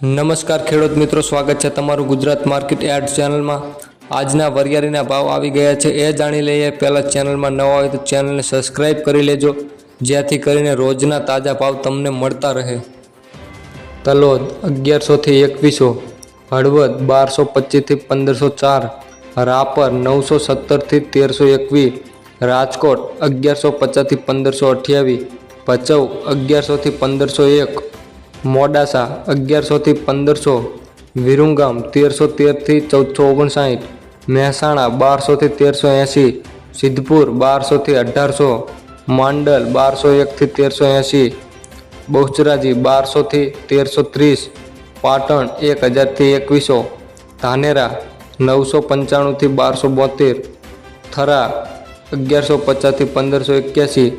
નમસ્કાર ખેડૂત મિત્રો, સ્વાગત છે તમારું ગુજરાત માર્કેટ યાર્ડ ચેનલમાં। આજના વરિયાળીના ભાવ આવી ગયા છે એ જાણી લઈએ। પહેલાં ચેનલમાં નવા હોય તો ચેનલને સબસ્ક્રાઈબ કરી લેજો, જેથી કરીને રોજના તાજા ભાવ તમને મળતા રહે। તલોદ 1100 થી 2100, હળવદ 1225 થી 1504, રાપર 917 થી 1321, રાજકોટ 1150 થી 1528, ભચાઉ 1100 થી 1501, મોડાસા 1100 થી 1500, વિરુંગામ 1313 થી 1459, મહેસાણા 1200 થી 1380, સિદ્ધપુર 1200 થી 1800, માંડલ 1201 થી 1380, બહુચરાજી 1200 થી 1330, પાટણ 1000 થી 2100, ધાનેરા 995 થી 1272, થરા 1150 થી 1581,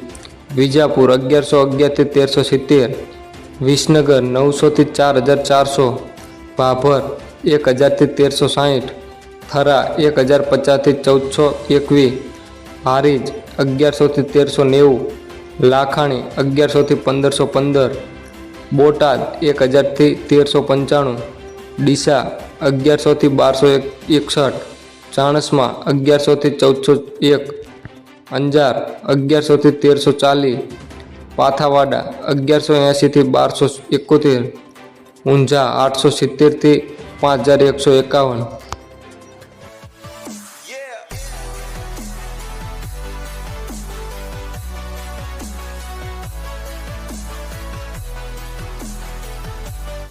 વિજાપુર 1111 થી 1370, વિસનગર 900 થી 4400, ભાભર 1000 થી 1360, થરા 1050 થી 1421, હારીજ 1100 થી 1390, લાખાણી 1100 થી 1515, બોટાદ 1000 થી 1395, ડીસા 1100 થી 1261, ચાણસ્મા 1100 થી 1401, અંજાર 1100 થી 1340, પાથાવાડા 1180 થી 1271, ઊંઝા 870 થી 5151।